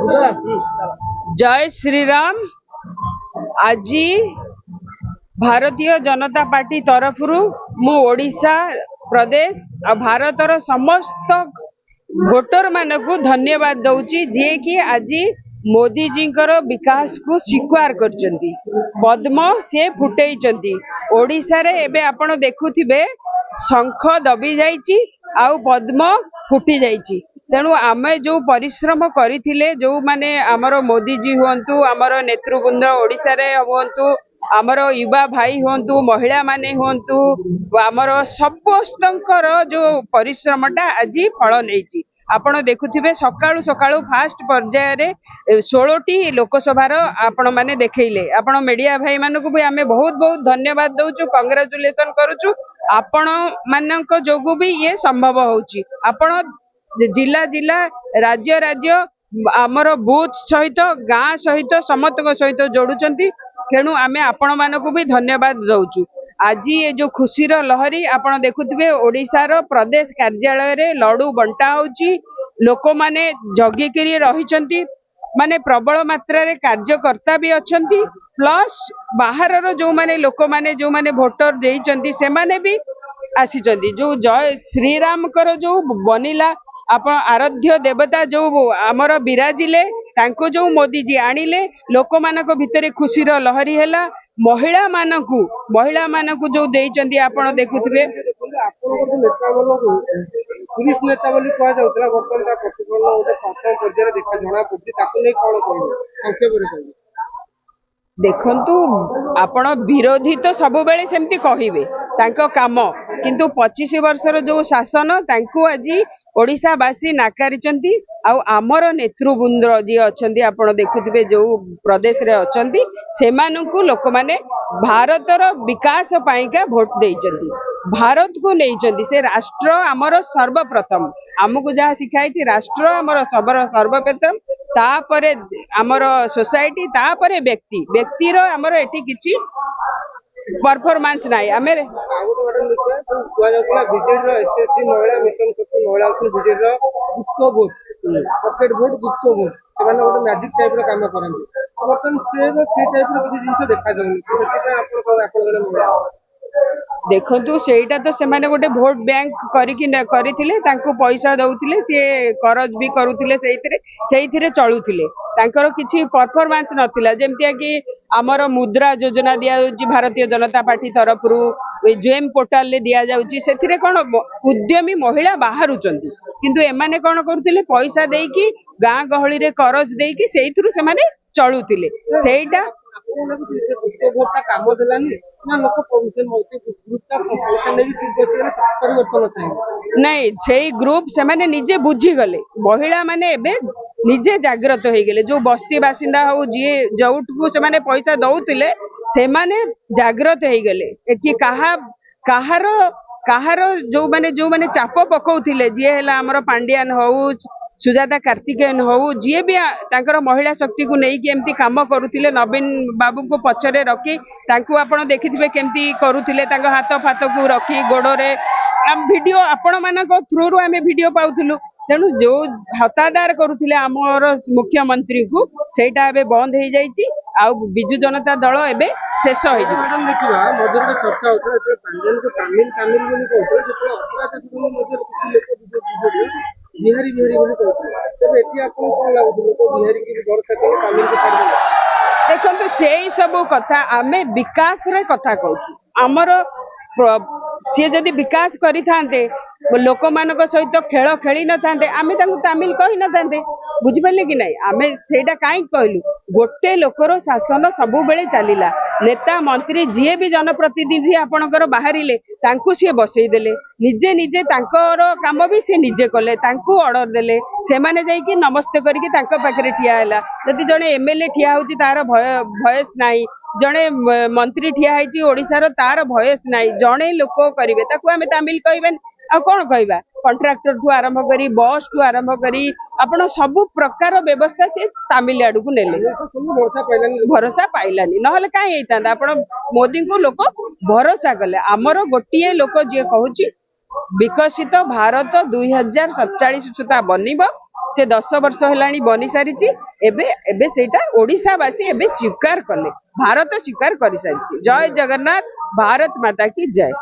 जय श्री राम। आज भारतीय जनता पार्टी तरफ मु ओडिशा प्रदेश और भारतर समस्त भोटर मानक धन्यवाद दौची जे कि आज मोदी जी विकास को स्वीकार कर पद्म से फुटई ओडिशा रे एबे आपण देखुथिबे शंख दबी जाइची आउ पद्म फुटी जाइची। तेणु आमे जो परिश्रम करथिले जो माने आमर मोदी जी हुंतु आमर नेतृवृंद ओडिशा रे हुंतु आमर युवा भाई हुंतु महिला माने हुंतु आमर समस्तंकर जो परिश्रमटा आज फल नेची। आपण देखुथिबे सकाळू सकाळू फास्ट पर्याय रे 16टी लोकसभा आपण माने देखैले। आपण मीडिया भाई मानकु भी आमे बहुत बहुत धन्यवाद दउछु, कांग्रेचुलेशन करूछु। आपण मानक जोगु भी ये संभव होउची। आपण जिला जिला राज्य राज्य आमर बूथ सहित गाँ सहित समस्त सहित जोड़ुचंती। तेणु आमे आपण मानकु भी धन्यवाद दउछु। आज ये जो खुशी लहरी आपण देखुथिबे ओडिशार प्रदेश कार्यालय रे लड्डू बंटा होची। लोक माने जगिकिरी रहिचंती, माने प्रबल मात्रा रे कार्यकर्ता भी अछंती, प्लस बाहर जो माने लोक माने जो माने वोटर देइचंती से माने भी आसीचंती। जो जय श्री राम कर जो बनिला आप आराध्य देवता जो आमर विराजिले तांको जो मोदी जी आनिले लोक मानक भितरे खुशी लहरी हैला। महिला मानकु जो देइचंती आपण देखुथिबे पुलिस नेता बोली कह जाउतला वर्तमान का प्रतिफलन ओटे प्रथम पर्याय देखा जणा पड़ती ताको नै कोन कहबो संक्षेप रे कहबो। देखंतु आपण विरोधी तो सब बेले सेमती कहिबे तांको काम, किंतु 25 वर्षर जो शासन तांको आज ओडिशावासी नाकारिचंती। आउ आमर नेतृवृंद जी अछंती आपण देखुथिबे जो प्रदेश रे अछंती सेमानकु लोक माने भारतर विकास पाइका भोट देइचंती, भारत को नहींचंती। से राष्ट्र आमर सर्वप्रथम आमको जहाँ शिखाई थी राष्ट्र आमर सर्वप्रथम, तापरे आमर सोसाइटी, तापरे व्यक्ति व्यक्तिर आमर एठी किछि परफॉर्मेंस नाही। आमे महिला मिशन करती महिला बीजेडी गुप्त भोट पॉकेट भोट गुप्त भोट से गोटे मैजिक टाइप काम करते बर्तमान से टाइप किसी जिन देखा जाए। देखु सेटा तो से गोटे भोट बैंक करथिले तांको पैसा दउथिले, से करज भी करुथिले, सेइथिरे चलुथिले, तांकर किछि परफॉर्मेंस नथिला। जेमतिया कि आमर मुद्रा योजना दिया जाउची भारतीय जनता पार्टी तरफ जेम पोर्टाल ले दिया जाउची, सेथिरे कोन उद्यमी महिला बाहरुचंती, किंतु एमाने कोन करुथिले पैसा देकी गाँ गहली रे करज देकी सेइथिरु से माने चलुथिले। सेइटा काम देलानी ना लोक नहीं से ग्रुप से माने निजे बुझी गले, महिला माने एबे निजे जागृत हो गले। जो बस्ती बासिंदा हो जी जोट को से माने पैसा दउतिले से माने जागृत हो गले कि कहार जो माने चाप पकाउथिले जी हैला हमर पांड्यान हो सुजाता कार्तिकेयन हो जी भी तांकर महिला शक्ति को नहीं कि एमती काम करुथिले। नवीन बाबू को पछरे रखी तांको आपण देखिथिबे केमती करुथिले, तांको हाथ फात को रखी गोड़े आम वीडियो आपण मानक थ्रू रु आमे वीडियो पाउथुलु। तेणु जो हतादार करुथिले आमर मुख्यमंत्री को सेटा एबे बंद हो जाइछि। आ बिजु जनता दल एबे शेष हो जिवो। मैडम देखिबा मधुर चर्चा होता है पांड्यान को तामिल बोली कहउथले जेते अपराध जीवन मध्य कुछ लोक बिहारी बोली कहउथले, तबे एठी आपन कोन लागुथि लोक बिहारी की भरोसा करे तामिल को छाड़ देले। देखंतु सेही सब कथा आमे विकास रे कथा कहउछु। आमर सी जदि विकास करि थांते लोक मानक सहित खेल खेली न थांते आमे तांको तामिल कहि न थांते, बुझि पाले कि नहीं। आमे सेटा काई कहलु गोटे लोकर शासन सबु बेले चलिला, नेता मंत्री जी भी जनप्रतिनिधि आपणकर बाहरिले तांको सी बसई देले, निजे निजे तांकर काम भी सी निजे कले, तांको ऑर्डर देले, से माने जाई कि नमस्ते करके तांको पाखरे ठिया हैला। जदि जने एमएलए ठिया होची तार भयस नाही, जने मंत्री ठिया हैची ओडिसार तार भयस नाही, जने लोक करिवे ताको आमे तामिल कहबेन आ कोन कहबा। कॉन्ट्रैक्टर ठू आरंभ करी बस ठू आरंभ करी आपण सब प्रकार व्यवस्था से तामिल आडू को नेले, भरोसा पाइलानी नहले काई हेइतांदा। आपण मोदी को लोक भरोसा कले। आमर गोटिए लोक जे कहूची विकसित भारत 2047 सुधा बनिबो से 10 वर्ष हेलाणी बनी सारी एबे एबे सेटा ओडिशावासी एबे स्वीकार कले भारत स्वीकार कर सारी जय जगन्नाथ भारत माता की जय।